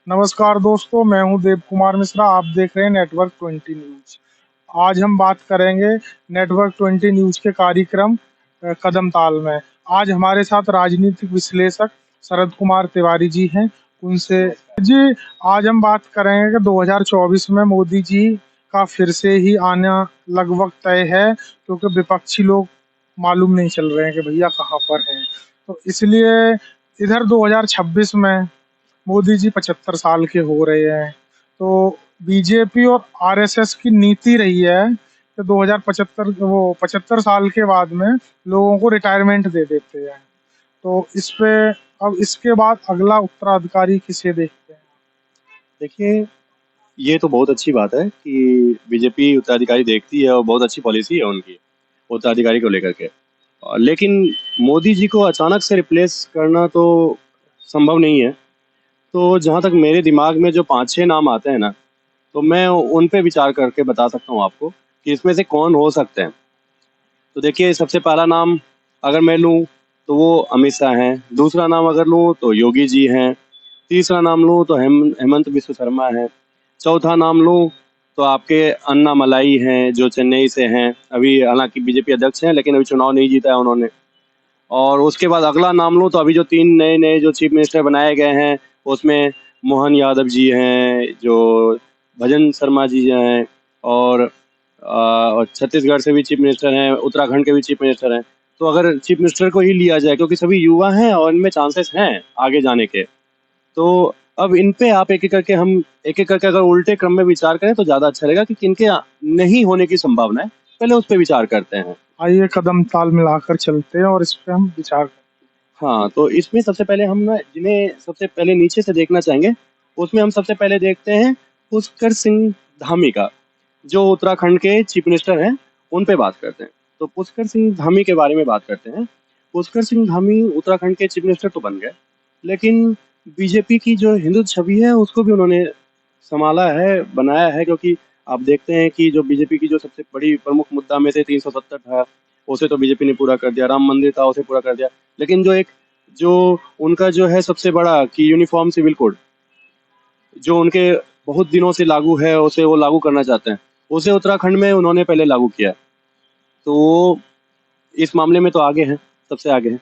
नमस्कार दोस्तों, मैं हूं देव कुमार मिश्रा। आप देख रहे हैं नेटवर्क 20 न्यूज। आज हम बात करेंगे नेटवर्क 20 न्यूज के कार्यक्रम कदम ताल में। आज हमारे साथ राजनीतिक विश्लेषक शरद कुमार तिवारी जी हैं। उनसे जी आज हम बात करेंगे कि 2024 में मोदी जी का फिर से ही आना लगभग तय है, क्योंकि विपक्षी लोग मालूम नहीं चल रहे हैं कि भैया कहाँ पर हैं। तो इसलिए इधर 2026 में मोदी जी 75 साल के हो रहे हैं। तो बीजेपी और आरएसएस की नीति रही है कि 2075 वो 75 साल के बाद में लोगों को रिटायरमेंट दे देते हैं। तो इस पे अब इसके बाद अगला उत्तराधिकारी किसे देखते हैं? देखिए, ये तो बहुत अच्छी बात है कि बीजेपी उत्तराधिकारी देखती है और बहुत अच्छी पॉलिसी है उनकी उत्तराधिकारी को लेकर के। लेकिन मोदी जी को अचानक से रिप्लेस करना तो संभव नहीं है। तो जहाँ तक मेरे दिमाग में जो 5-6 नाम आते हैं ना, तो मैं उन पे विचार करके बता सकता हूँ आपको कि इसमें से कौन हो सकते हैं। तो देखिए, सबसे पहला नाम अगर मैं लूँ तो वो अमित शाह हैं। दूसरा नाम अगर लूँ तो योगी जी हैं। तीसरा नाम लूँ तो हेमंत बिस्व शर्मा है। चौथा नाम लूँ तो आपके अन्नामलाई हैं जो चेन्नई से हैं। अभी हालांकि बीजेपी अध्यक्ष हैं, लेकिन अभी चुनाव नहीं जीता है उन्होंने। और उसके बाद अगला नाम लूँ तो अभी जो 3 नए-नए जो चीफ मिनिस्टर बनाए गए हैं, उसमें मोहन यादव जी हैं, जो भजन शर्मा जी हैं, और छत्तीसगढ़ से भी चीफ मिनिस्टर हैं, उत्तराखंड के भी चीफ मिनिस्टर हैं। तो अगर चीफ मिनिस्टर को ही लिया जाए, क्योंकि सभी युवा हैं और इनमें चांसेस हैं आगे जाने के। तो अब इन पे आप एक-एक करके अगर उल्टे क्रम में विचार करें तो ज़्यादा अच्छा रहेगा कि किनके नहीं होने की संभावना है, पहले उस पे विचार करते हैं। आइए कदम ताल मिलाकर चलते हैं और इस पे हम विचार करें। हाँ, तो इसमें सबसे पहले हम ना जिन्हें सबसे पहले नीचे से देखना चाहेंगे, उसमें हम सबसे पहले देखते हैं पुष्कर सिंह धामी का, जो उत्तराखंड के चीफ मिनिस्टर हैं, उन पे बात करते हैं। तो पुष्कर सिंह धामी के बारे में बात करते हैं। पुष्कर सिंह धामी उत्तराखंड के चीफ मिनिस्टर तो बन गए, लेकिन बीजेपी की जो हिंदू छवि है, उसको भी उन्होंने सँभाला है, बनाया है, क्योंकि आप देखते हैं कि जो बीजेपी की जो सबसे बड़ी प्रमुख मुद्दा में से 370 था, उसे तो बीजेपी ने पूरा कर दिया। राम मंदिर था, उसे पूरा कर दिया। लेकिन जो उनका जो है सबसे बड़ा कि यूनिफ़ॉर्म सिविल कोड, जो उनके बहुत दिनों से लागू है, उसे वो लागू करना चाहते हैं। उसे उत्तराखंड में उन्होंने पहले लागू किया। तो वो इस मामले में तो आगे हैं, सबसे आगे हैं।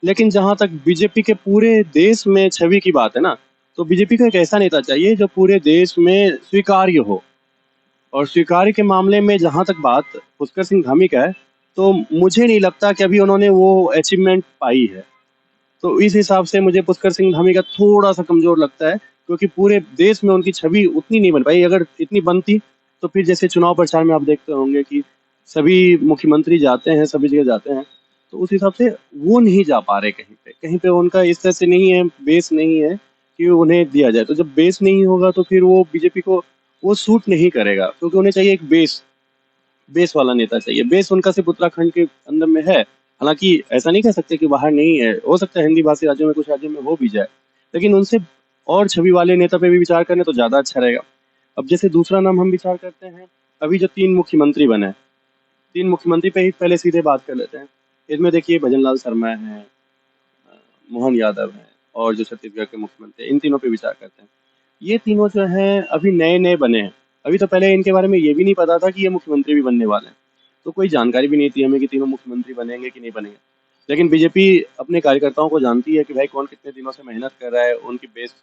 लेकिन जहाँ तक बीजेपी के पूरे देश में छवि की बात है ना, तो बीजेपी को एक ऐसा नेता चाहिए जो पूरे देश में स्वीकार्य हो। और स्वीकार्य के मामले में जहाँ तक बात पुष्कर सिंह धामी का है, तो मुझे नहीं लगता कि अभी उन्होंने वो अचीवमेंट पाई है। तो इस हिसाब से मुझे पुष्कर सिंह धामी का थोड़ा-सा कमज़ोर लगता है, क्योंकि पूरे देश में उनकी छवि उतनी नहीं बन पाई। अगर इतनी बनती, तो फिर जैसे चुनाव प्रचार में आप देखते होंगे कि सभी मुख्यमंत्री जाते हैं, सभी जगह जाते हैं, तो उस हिसाब से वो नहीं जा पा रहे कहीं पे। कहीं पे उनका इस तरह से नहीं है, बेस नहीं है कि उन्हें दिया जाए। तो जब बेस नहीं होगा, तो फिर वो बीजेपी को वो सूट नहीं करेगा, क्योंकि उन्हें चाहिए एक बेस। बेस वाला नेता चाहिए। बेस उनका सिर्फ उत्तराखंड के अंदर में है। हालाँकि ऐसा नहीं कह सकते कि बाहर नहीं है, हो सकता है हिंदी भाषी राज्यों में, कुछ राज्यों में हो भी जाए। लेकिन उनसे और छवि वाले नेता पे भी विचार करें तो ज़्यादा अच्छा रहेगा। अब जैसे दूसरा नाम हम विचार करते हैं, अभी जो 3 मुख्यमंत्री बने हैं, 3 मुख्यमंत्री पे ही पहले सीधे बात कर लेते हैं। इसमें देखिए भजन लाल शर्मा हैं, अ, मोहन यादव हैं, और जो छत्तीसगढ़ के मुख्यमंत्री हैं, इन तीनों पे विचार करते हैं। ये तीनों जो हैं अभी नए-नए बने हैं। अभी तो पहले इनके बारे में ये भी नहीं पता था कि ये मुख्यमंत्री भी बनने वाले हैं। तो कोई जानकारी भी नहीं थी हमें कि तीनों मुख्यमंत्री बनेंगे कि नहीं बनेंगे। लेकिन बीजेपी अपने कार्यकर्ताओं को जानती है कि भाई कौन कितने दिनों से मेहनत कर रहा है, उनकी बेस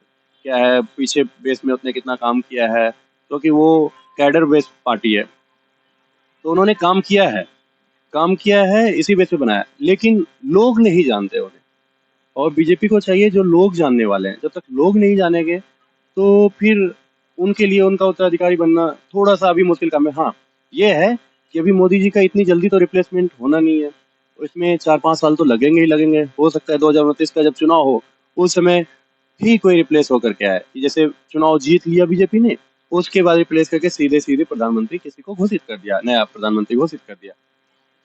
क्या है, पीछे बेस में उसने कितना काम किया है, क्योंकि वो कैडर बेस्ड पार्टी है। तो उन्होंने काम किया है, इसी बेस पे बनाया। लेकिन लोग नहीं जानते उन्हें, और बीजेपी को चाहिए जो लोग जानने वाले हैं। जब तक लोग नहीं जानेंगे, तो फिर उनके लिए उनका उत्तराधिकारी बनना थोड़ा-सा अभी मुश्किल काम है। हाँ, ये है कि अभी मोदी जी का इतनी जल्दी तो रिप्लेसमेंट होना नहीं है। इसमें 4-5 साल तो लगेंगे ही लगेंगे। हो सकता है 2029 का जब चुनाव हो, उस समय ही कोई रिप्लेस होकर के आए। कि जैसे चुनाव जीत लिया बीजेपी ने, उसके बाद रिप्लेस करके सीधे-सीधे प्रधानमंत्री किसी को घोषित कर दिया, नया प्रधानमंत्री घोषित कर दिया।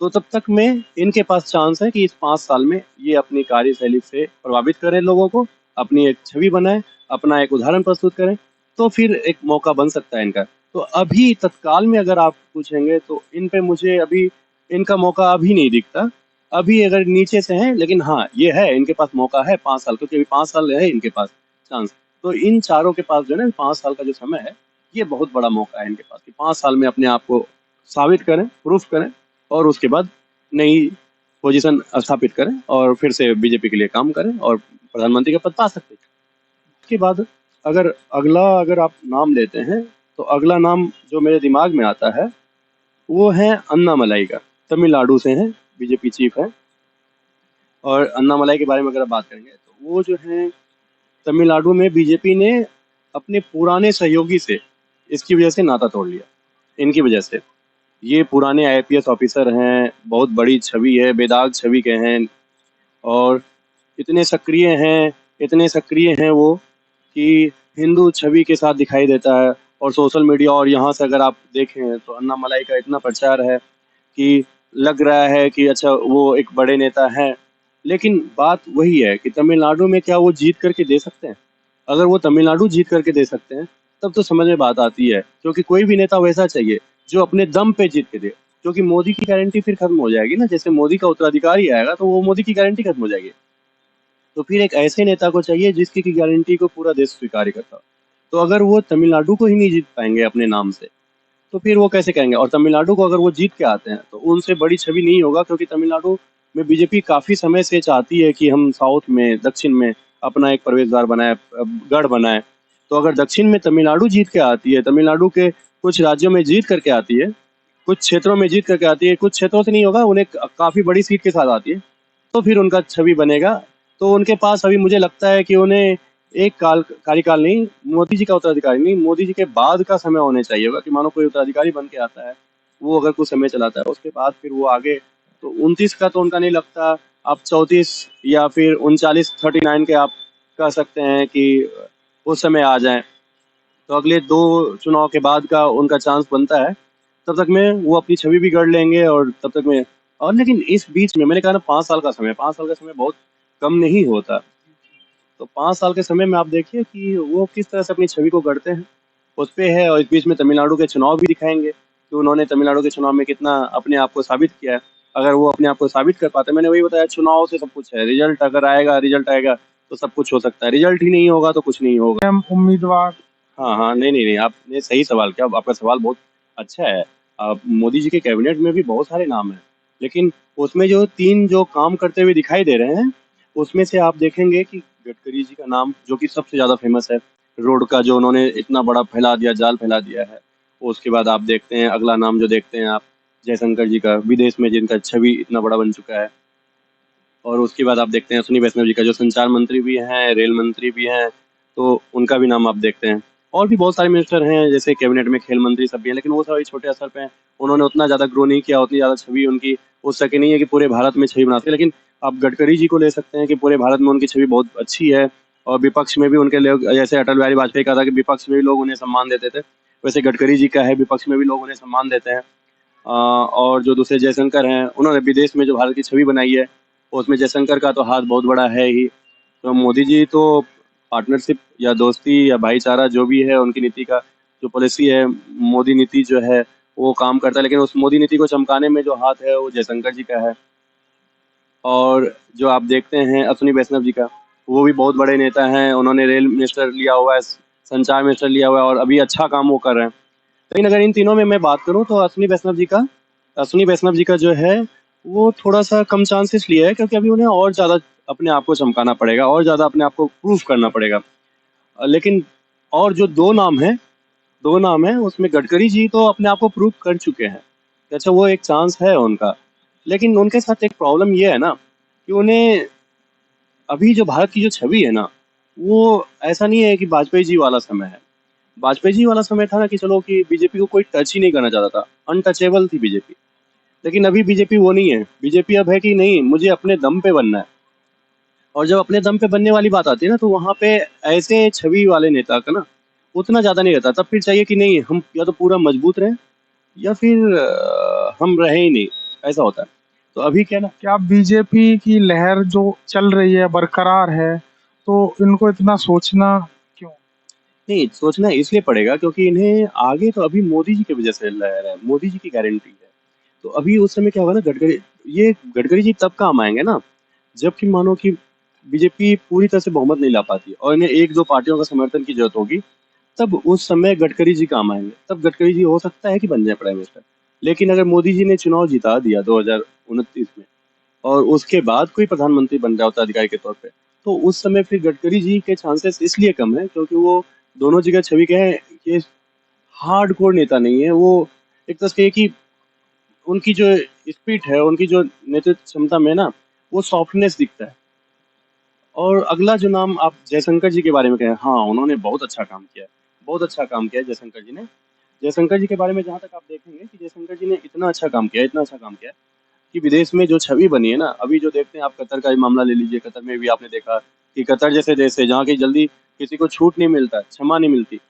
तो तब तक में इनके पास चांस है कि इस 5 साल में ये अपनी कार्यशैली से प्रभावित करें लोगों को, अपनी एक छवि बनाएँ, अपना एक उदाहरण प्रस्तुत करें, तो फिर एक मौका बन सकता है इनका। तो अभी तत्काल में अगर आप पूछेंगे तो इन पे मुझे अभी इनका मौका अभी नहीं दिखता। अभी अगर नीचे से हैं, लेकिन हाँ, ये है इनके पास मौका है 5 साल, क्योंकि अभी 5 साल है इनके पास चांस। तो इन चारों के पास जो है ना 5 साल का जो समय है, ये बहुत बड़ा मौका है इनके पास कि 5 साल में अपने आप को साबित करें, प्रूफ करें और उसके बाद नई पोजीशन स्थापित करें और फिर से बीजेपी के लिए काम करें और प्रधानमंत्री का पद पा सकते हैं। उसके बाद अगर आप नाम लेते हैं, तो अगला नाम जो मेरे दिमाग में आता है, वो है अन्नामलाई का। तमिलनाडु से हैं, बीजेपी चीफ हैं। और अन्नामलाई के बारे में अगर आप बात करेंगे, तो वो जो है तमिलनाडु में बीजेपी ने अपने पुराने सहयोगी से इसकी वजह से नाता तोड़ लिया, इनकी वजह से। ये पुराने आईपीएस ऑफिसर हैं, बहुत बड़ी छवि है, बेदाग छवि के हैं और इतने सक्रिय हैं वो कि हिंदू छवि के साथ दिखाई देता है। और सोशल मीडिया और यहाँ से अगर आप देखें तो अन्नामलाई का इतना प्रचार है कि लग रहा है कि अच्छा वो एक बड़े नेता हैं। लेकिन बात वही है कि तमिलनाडु में क्या वो जीत करके दे सकते हैं? अगर वो तमिलनाडु जीत करके दे सकते हैं, तब तो समझ में बात आती है, क्योंकि कोई भी नेता वैसा चाहिए जो अपने दम पे जीत के दे। क्योंकि मोदी की गारंटी फिर खत्म हो जाएगी ना, जैसे मोदी का उत्तराधिकारी आएगा तो वो मोदी की गारंटी खत्म हो जाएगी। तो फिर एक ऐसे नेता को चाहिए जिसकी की गारंटी को पूरा देश स्वीकार करता हो। तो अगर वो तमिलनाडु को ही नहीं जीत पाएंगे अपने नाम से, तो फिर वो कैसे कहेंगे? और तमिलनाडु को अगर वो जीत के आते हैं तो उनसे बड़ी छवि नहीं होगा, क्योंकि तमिलनाडु में बीजेपी काफी समय से चाहती है कि हम साउथ में, दक्षिण में अपना एक प्रवेश द्वार बनाए, गढ़ बनाए। तो अगर दक्षिण में तमिलनाडु जीत के आती है, तमिलनाडु के कुछ राज्यों में जीत करके आती है, कुछ क्षेत्रों में जीत करके आती है, कुछ क्षेत्रों से नहीं होगा, उन्हें काफी बड़ी सीट के साथ आती है, तो फिर उनका छवि बनेगा। तो उनके पास अभी मुझे लगता है कि उन्हें एक कार्यकाल नहीं, मोदी जी का उत्तराधिकारी नहीं, मोदी जी के बाद का समय होने चाहिए होगा कि मानो कोई उत्तराधिकारी बन के आता है, वो अगर कुछ समय चलाता है, उसके बाद फिर वो आगे, तो 29 का तो उनका नहीं लगता, आप 34 या फिर 39 के आप कह सकते हैं कि उस समय आ जाएं। तो अगले 2 चुनाव के बाद का उनका चांस बनता है। तब तक में वो अपनी छवि भी गढ़ लेंगे और तब तक में, और लेकिन इस बीच में मैंने कहा ना 5 साल का समय, 5 साल का समय बहुत कम नहीं होता। तो 5 साल के समय में आप देखिए कि वो किस तरह से अपनी छवि को गढ़ते हैं, उस पे है। और इस बीच में तमिलनाडु के चुनाव भी दिखाएंगे कि उन्होंने तमिलनाडु के चुनाव में कितना अपने आप को साबित किया है। अगर वो अपने आप को साबित कर पाते, मैंने वही बताया, चुनाव से सब कुछ है, रिजल्ट अगर आएगा, रिजल्ट आएगा तो सब कुछ हो सकता है, रिजल्ट ही नहीं होगा तो कुछ नहीं होगा। हम उम्मीदवार। हाँ हाँ, नहीं नहीं नहीं, आपने सही सवाल किया, आपका सवाल बहुत अच्छा है। मोदी जी के कैबिनेट में भी बहुत सारे नाम हैं, लेकिन उसमें जो 3 जो काम करते हुए दिखाई दे रहे हैं, उसमें से आप देखेंगे कि गडकरी जी का नाम जो कि सबसे ज़्यादा फेमस है, रोड का जो उन्होंने इतना बड़ा फैला दिया, जाल फैला दिया है। उसके बाद आप देखते हैं अगला नाम जो देखते हैं आप, जयशंकर जी का, विदेश में जिनका छवि इतना बड़ा बन चुका है। और उसके बाद आप देखते हैं अश्विनी वैष्णव जी का, जो संचार मंत्री भी हैं, रेल मंत्री भी हैं, तो उनका भी नाम आप देखते हैं। और भी बहुत सारे मिनिस्टर हैं, जैसे कैबिनेट में खेल मंत्री सब भी हैं, लेकिन वो सभी छोटे स्तर पे हैं। उन्होंने उतना ज़्यादा ग्रो नहीं किया, उतनी ज़्यादा छवि उनकी उस सके नहीं है कि पूरे भारत में छवि बना सके। लेकिन आप गडकरी जी को ले सकते हैं कि पूरे भारत में उनकी छवि बहुत अच्छी है। और विपक्ष में भी उनके लोग, जैसे अटल बिहारी वाजपेयी का था कि विपक्ष में भी लोग उन्हें सम्मान देते थे, वैसे गडकरी जी का है, विपक्ष में भी लोग उन्हें सम्मान देते हैं। और जो दूसरे जयशंकर हैं, उन्होंने विदेश में जो भारत की छवि बनाई है, उसमें जयशंकर का तो हाथ बहुत बड़ा है ही। तो मोदी जी तो पार्टनरशिप या दोस्ती या भाईचारा जो भी है, उनकी नीति का जो पॉलिसी है, मोदी नीति जो है वो काम करता है, लेकिन उस मोदी नीति को चमकाने में जो हाथ है वो जयशंकर जी का है। और जो आप देखते हैं अश्विनी वैष्णव जी का, वो भी बहुत बड़े नेता हैं, उन्होंने रेल मिनिस्टर लिया हुआ है, संचार मिनिस्टर लिया हुआ है और अभी अच्छा काम वो कर रहे हैं। लेकिन अगर इन तीनों में मैं बात करूं तो अश्विनी वैष्णव जी का जो है वो थोड़ा सा कम चांसेस लिया है, क्योंकि अभी उन्हें और ज़्यादा अपने आप को चमकाना पड़ेगा और ज़्यादा अपने आप को प्रूफ करना पड़ेगा। लेकिन और जो 2 नाम है उसमें गडकरी जी तो अपने आप को प्रूव कर चुके हैं कि अच्छा वो एक चांस है उनका। लेकिन उनके साथ एक प्रॉब्लम ये है ना कि उन्हें अभी जो भारत की जो छवि है ना, वो ऐसा नहीं है कि वाजपेयी जी वाला समय है। वाजपेयी जी वाला समय था ना कि चलो कि बीजेपी को कोई टच ही नहीं करना चाहता था, अनटचेबल थी बीजेपी। लेकिन अभी बीजेपी वो नहीं है, बीजेपी अब है कि नहीं, मुझे अपने दम पे बनना है। और जब अपने दम पे बनने वाली बात आती है ना, तो वहाँ पे ऐसे छवि वाले नेता का ना उतना ज़्यादा नहीं रहता। तब फिर चाहिए कि नहीं, हम या तो पूरा मजबूत रहें या फिर हम रहे ही नहीं, ऐसा होता है। तो अभी क्या है ना, क्या बीजेपी की लहर जो चल रही है बरकरार है, तो इनको इतना सोचना क्यों? नहीं सोचना इसलिए पड़ेगा क्योंकि इन्हें आगे तो अभी मोदी जी की वजह से लहर है, मोदी जी की गारंटी है। तो अभी उस समय क्या होगा ना, गडकरी जी तब काम आएंगे ना, जबकि मानो कि बीजेपी पूरी तरह से बहुमत नहीं ला पाती और इन्हें एक दो पार्टियों का समर्थन की जरूरत होगी, तब उस समय गडकरी जी काम आएंगे। तब गडकरी जी हो सकता है कि बन जाए प्राइम मिनिस्टर। लेकिन अगर मोदी जी ने चुनाव जिता दिया 2029 में और उसके बाद कोई प्रधानमंत्री बन रहा होता अधिकारी के तौर पे, तो उस समय फिर गडकरी जी के चांसेस इसलिए कम है क्योंकि वो दोनों जगह छवि के हैं कि हार्डकोर नेता नहीं है। वो एक तरह से कि उनकी जो स्पिरिट है, उनकी जो नेतृत्व क्षमता में ना, वो सॉफ्टनेस दिखता है। और अगला जो नाम आप जयशंकर जी के बारे में कहें, हाँ, उन्होंने बहुत अच्छा काम किया है। बहुत अच्छा काम किया है जयशंकर जी ने। जयशंकर जी के बारे में जहाँ तक आप देखेंगे कि जयशंकर जी ने इतना अच्छा काम किया है, इतना अच्छा काम किया है कि विदेश में जो छवि बनी है ना, अभी जो देखते हैं आप कतर का ही मामला ले लीजिए। कतर में भी आपने देखा कि कतर जैसे देश है जहाँ की जल्दी किसी को छूट नहीं मिलता, क्षमा नहीं मिलती,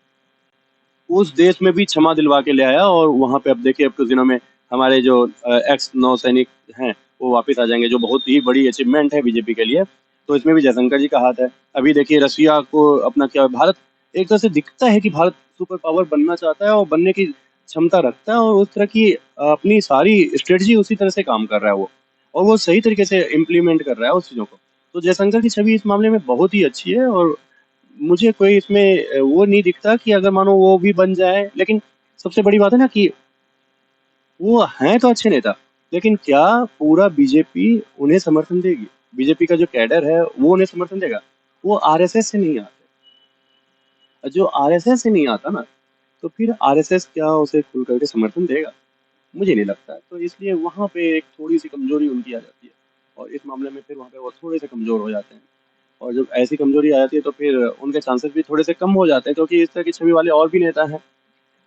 उस देश में भी क्षमा दिलवा के ले आया। और वहाँ पे अब देखिए अब कुछ दिनों में हमारे जो एक्स नौसैनिक हैं वो वापस आ जाएंगे, जो बहुत ही बड़ी अचीवमेंट है बीजेपी के लिए। तो इसमें भी जयशंकर जी का हाथ है। अभी देखिए रसिया को अपना क्या, भारत एक तरह से दिखता है कि भारत सुपर पावर बनना चाहता है और बनने की क्षमता रखता है और उस तरह की अपनी सारी स्ट्रेटजी उसी तरह से काम कर रहा है वो, और वो सही तरीके से इम्प्लीमेंट कर रहा है उस चीज़ों को। तो जयशंकर की छवि इस मामले में बहुत ही अच्छी है और मुझे कोई इसमें वो नहीं दिखता कि अगर मानो वो भी बन जाए। लेकिन सबसे बड़ी बात है ना कि वो हैं तो अच्छे नेता, लेकिन क्या पूरा बीजेपी उन्हें समर्थन देगी? बीजेपी का जो कैडर है वो उन्हें समर्थन देगा? वो आरएसएस से नहीं आते। और जो आरएसएस से नहीं आता ना, तो फिर आरएसएस क्या उसे खुल करके समर्थन देगा? मुझे नहीं लगता है। तो इसलिए वहाँ पे एक थोड़ी-सी कमज़ोरी उनकी आ जाती है और इस मामले में फिर वहाँ पे वो थोड़े-से कमज़ोर हो जाते हैं। और जब ऐसी कमज़ोरी आ जाती है तो फिर उनके चांसेस भी थोड़े-से कम हो जाते हैं क्योंकि इस तरह की छवि वाले और भी नेता हैं।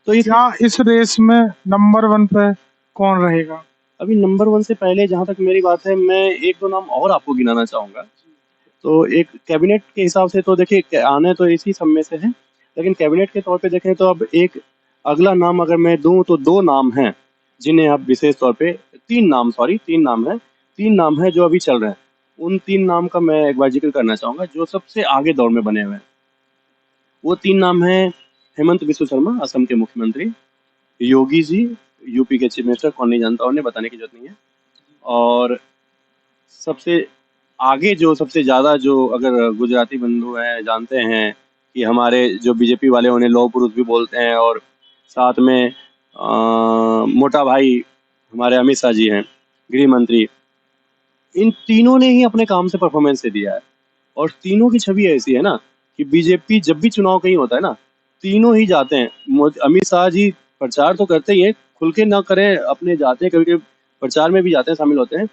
तो इसलिए क्या इस रेस में नंबर वन पे कौन रहेगा? अभी नंबर 1 से पहले जहाँ तक मेरी बात है, मैं 1-2 नाम और आपको गिनाना चाहूँगा। तो एक कैबिनेट के हिसाब से तो देखिए आने तो इसी सब में से हैं, लेकिन कैबिनेट के तौर पे देखें तो अब एक अगला नाम अगर मैं दूँ तो 2 नाम हैं, जिन्हें अब विशेष तौर पे 3 नाम, सॉरी 3 नाम हैं। 3 नाम हैं जो अभी चल रहे हैं। उन 3 नाम का मैं एक बार ज़िक्र करना चाहूँगा जो सबसे आगे दौर में बने हुए हैं। वो 3 नाम हैं हेमंत बिस्व शर्मा असम के मुख्यमंत्री, योगी जी यूपी के चीफ मिनिस्टर, कौन नहीं जानता उन्हें, बताने की ज़रूरत नहीं है। और सबसे आगे जो सबसे ज़्यादा जो अगर गुजराती बंधु हैं जानते हैं कि हमारे जो बीजेपी वाले उन्हें लौह पुरुष भी बोलते हैं, और साथ में मोटा भाई हमारे अमित शाह जी हैं, गृह मंत्री। इन तीनों ने ही अपने काम से परफॉर्मेंस दे दिया है और तीनों की छवि ऐसी है ना कि बीजेपी जब भी चुनाव कहीं होता है ना, तीनों ही जाते हैं। अमित शाह जी प्रचार तो करते ही हैं, खुल के ना करें अपने, जाते हैं कभी कभी प्रचार में भी जाते हैं, शामिल होते हैं,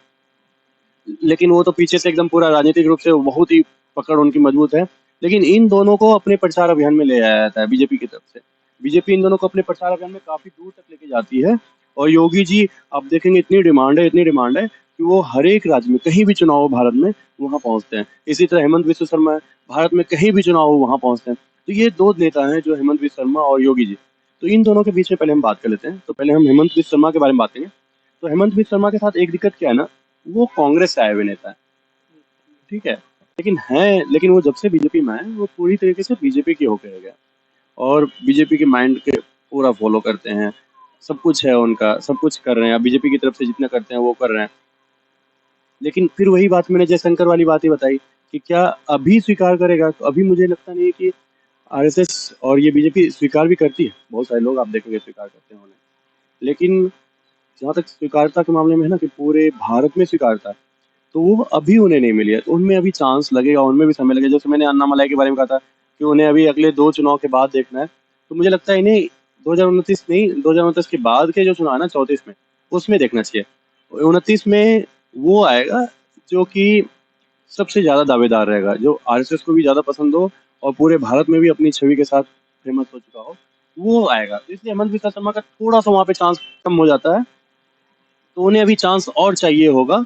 लेकिन वो तो पीछे से एकदम पूरा राजनीतिक रूप से बहुत ही पकड़ उनकी मजबूत है। लेकिन इन दोनों को अपने प्रचार अभियान में ले आया जाता है बीजेपी की तरफ से। बीजेपी इन दोनों को अपने प्रचार अभियान में काफी दूर तक लेके जाती है। और योगी जी आप देखेंगे इतनी डिमांड है, इतनी डिमांड है कि वो हर एक राज्य में कहीं भी चुनाव हो भारत में वहाँ पहुँचते हैं। इसी तरह हेमंत बिस्व शर्मा है, भारत में कहीं भी चुनाव हो वहाँ पहुँचते हैं। तो ये 2 नेता हैं जो हेमंत बिस्व शर्मा और योगी जी। तो इन दोनों के बीच में पहले हम बात कर लेते हैं। तो पहले हम हेमंत बिस्व शर्मा के बारे में बात करेंगे। तो हेमंत बिस्व शर्मा के साथ एक दिक्कत क्या है ना, वो कांग्रेस से आए हुए नेता है, ठीक है? लेकिन वो जब से बीजेपी में आए, वो पूरी तरीके से बीजेपी की होके रह गया और बीजेपी के माइंड के पूरा फॉलो करते हैं। सब कुछ है उनका, सब कुछ कर रहे हैं। अब बीजेपी की तरफ से जितना करते हैं वो कर रहे हैं। लेकिन फिर वही बात मैंने जयशंकर वाली बात ही बताई कि क्या अभी स्वीकार करेगा? तो अभी मुझे लगता नहीं है कि आरएसएस और ये बीजेपी स्वीकार भी करती है। बहुत सारे लोग आप देखेंगे स्वीकार करते हैं उन्हें। लेकिन जहाँ तक स्वीकारता के मामले में है ना कि पूरे भारत में स्वीकारता है, तो वो अभी उन्हें नहीं मिली है। तो उनमें अभी चांस लगेगा, उनमें भी समय लगेगा। जैसे मैंने अन्नामलाई के बारे में कहा था कि उन्हें अभी अगले 2 चुनाव के बाद देखना है। तो मुझे लगता है इन्हें 2029 नहीं, 2029 के बाद के जो चुनाव है ना 34 में, उसमें देखना चाहिए। 29 में वो आएगा जो कि सबसे ज़्यादा दावेदार रहेगा, जो आरएसएस को भी ज़्यादा पसंद हो और पूरे भारत में भी अपनी छवि के साथ फेमस हो चुका हो, वो आएगा। तो इसलिए हेमंत बिस्वा शर्मा का थोड़ा-सा वहाँ पे चांस कम हो जाता है। तो उन्हें अभी चांस और चाहिए होगा,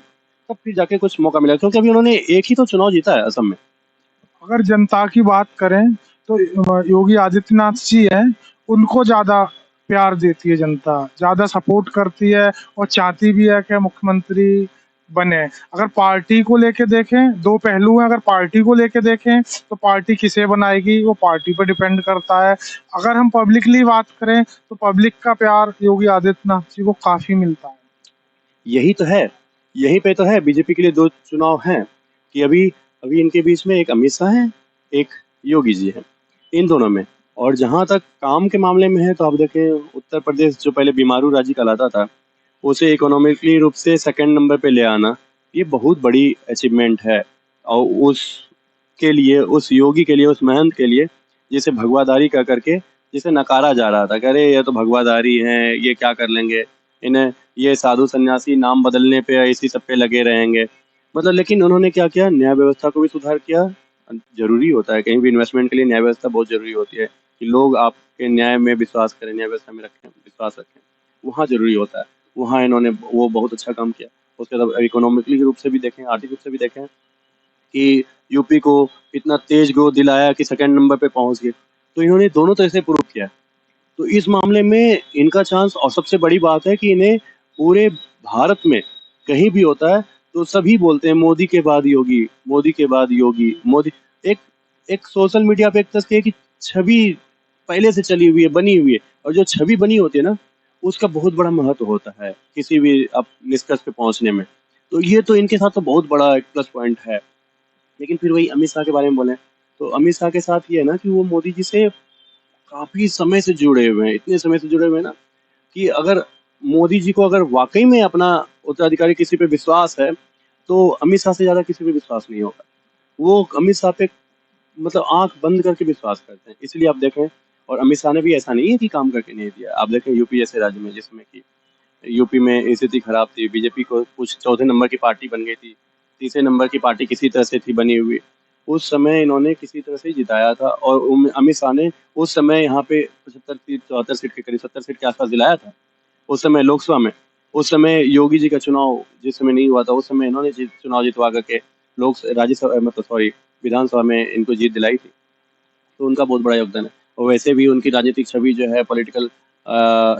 तब फिर जाके कुछ मौका मिलेगा क्योंकि अभी उन्होंने एक ही तो चुनाव जीता है असम में। अगर जनता की बात करें तो योगी आदित्यनाथ जी हैं, उनको ज़्यादा प्यार देती है जनता, ज़्यादा सपोर्ट करती है और चाहती भी है कि मुख्यमंत्री बने। अगर पार्टी को लेके देखें, 2 पहलू हैं, अगर पार्टी को लेके देखें तो पार्टी किसे बनाएगी वो पार्टी पर डिपेंड करता है। अगर हम पब्लिकली बात करें तो पब्लिक का प्यार योगी आदित्यनाथ जी को काफ़ी मिलता है। यही तो है, यहीं पे तो है बीजेपी के लिए 2 चुनाव हैं कि अभी अभी इनके बीच में एक अमित शाह है, एक योगी जी है, इन दोनों में। और जहां तक काम के मामले में है तो आप देखें, उत्तर प्रदेश जो पहले बीमारू राज्य कहलाता था, उसे इकोनॉमिकली रूप से सेकंड नंबर पे ले आना, ये बहुत बड़ी अचीवमेंट है। और उसके लिए, उस योगी के लिए, उस महंत के लिए, जिसे भगवादारी कर करके जिसे नकारा जा रहा था कि अरे ये तो भगवादारी हैं, ये क्या कर लेंगे, इन्हें ये साधु सन्यासी नाम बदलने पे इसी सब पे लगे रहेंगे। मतलब लेकिन उन्होंने क्या किया, न्याय व्यवस्था को भी सुधार किया। जरूरी होता है कहीं भी इन्वेस्टमेंट के लिए, न्याय व्यवस्था बहुत जरूरी होती है कि लोग आपके न्याय में विश्वास करें, न्याय व्यवस्था में रखें, विश्वास रखें, वहाँ जरूरी होता है। वहाँ इन्होंने वो बहुत अच्छा काम किया। उसके बाद इकोनॉमिकली रूप से भी देखें, आर्थिक रूप से भी देखें कि यूपी को इतना तेज ग्रोथ दिलाया कि सेकंड नंबर पे पहुंच गए। तो इन्होंने दोनों तरह से प्रूव किया। तो इस मामले में इनका चांस, और सबसे बड़ी बात है कि इन्हें पूरे भारत में कहीं भी होता है तो सभी बोलते हैं मोदी के बाद योगी, मोदी के बाद योगी, मोदी। एक एक सोशल मीडिया पे एक तरह की छवि पहले से चली हुई है, बनी हुई है। और जो छवि बनी होती है ना, उसका बहुत बड़ा महत्व होता है किसी भी आप निष्कर्ष पे पहुंचने में। तो ये तो इनके साथ तो बहुत बड़ा एक प्लस पॉइंट है। लेकिन फिर वही अमित शाह के बारे में बोले तो अमित शाह के साथ ये है ना कि वो मोदी जी से काफी समय से जुड़े हुए हैं, इतने समय से जुड़े हुए हैं ना कि अगर मोदी जी को अगर वाकई में अपना उत्तराधिकारी किसी पे विश्वास है, तो अमित शाह से ज्यादा किसी पे विश्वास नहीं होगा। वो अमित शाह पे मतलब आंख बंद करके विश्वास करते हैं, इसलिए आप देखें। और अमित शाह ने भी ऐसा नहीं है कि काम करके नहीं दिया। आप देखें यूपी जैसे राज्य में, जिसमें कि यूपी में स्थिति खराब थी, बीजेपी को कुछ चौथे नंबर की पार्टी बन गई थी, तीसरे नंबर की पार्टी किसी तरह से थी बनी हुई, उस समय इन्होंने किसी तरह से जिताया था। और अमित शाह ने उस समय यहाँ पे 75 सीट, 74 सीट के करीब, 70 सीट के आसपास दिलाया था उस समय लोकसभा में। उस समय योगी जी का चुनाव जिस समय नहीं हुआ था, उस समय इन्होंने चुनाव जितवा करके लोक राज्यसभा, मतलब सॉरी, विधानसभा में इनको जीत दिलाई थी। तो उनका बहुत बड़ा योगदान है। और वैसे भी उनकी राजनीतिक छवि जो है, पॉलिटिकल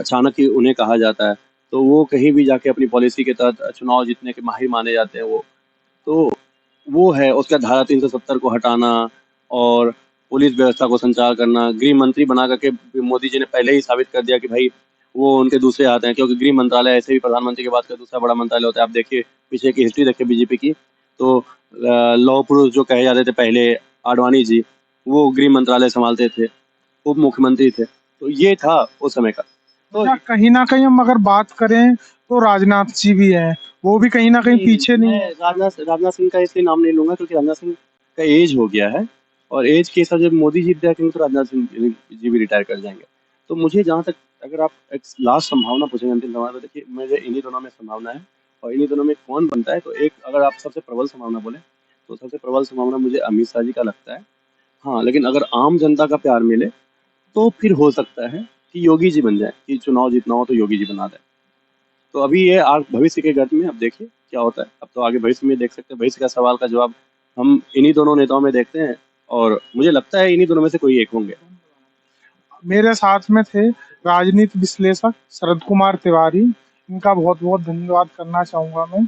चाणक्य उन्हें कहा जाता है। तो वो कहीं भी जाके अपनी पॉलिसी के तहत चुनाव जीतने के माहिर माने जाते हैं वो। तो वो है। उसका धारा 370 को हटाना और पुलिस व्यवस्था को संचार करना, गृह मंत्री बना करके मोदी जी ने पहले ही साबित कर दिया कि भाई वो उनके दूसरे हाथ हैं, क्योंकि गृह मंत्रालय ऐसे भी प्रधानमंत्री के बाद का दूसरा बड़ा मंत्रालय होता है। आप देखिए पीछे की हिस्ट्री देखिए बीजेपी की, तो लौह पुरुष जो कहे जाते थे पहले, आडवाणी जी, वो गृह मंत्रालय संभालते थे, उप मुख्यमंत्री थे। तो ये था उस समय का। तो अच्छा, कहीं ना कहीं हम अगर बात करें तो राजनाथ जी भी हैं, वो भी कहीं ना कहीं पीछे नहीं मैं है। राजनाथ सिंह का इसलिए नाम नहीं लूंगा क्योंकि राजनाथ सिंह का एज हो गया है। और एज के हिसाब से जब मोदी जी रिटायर करेंगे तो राजनाथ सिंह जी भी रिटायर कर जाएंगे। तो मुझे जहाँ तक, अगर आप एक लास्ट संभावना पूछेंगे, अंतिम संभावना, तो देखिए मुझे इन्हीं दोनों में संभावना है। और इन्हीं दोनों में कौन बनता है, तो एक अगर आप सबसे प्रबल संभावना बोले तो सबसे प्रबल संभावना मुझे अमित शाह जी का लगता है। हाँ, लेकिन अगर आम जनता का प्यार मिले तो फिर हो सकता है कि योगी जी बन जाए, कि चुनाव जीतना हो तो योगी जी बना दें। तो अभी ये भविष्य के गर्त में अब देखिए क्या होता है। अब तो आगे भविष्य में देख सकते हैं, भविष्य का सवाल का जवाब हम इन्हीं दोनों नेताओं में देखते हैं। और मुझे लगता है इन्हीं दोनों में से कोई एक होंगे। मेरे साथ में थे राजनीति विश्लेषक शरद कुमार तिवारी, इनका बहुत बहुत धन्यवाद करना चाहूंगा मैं।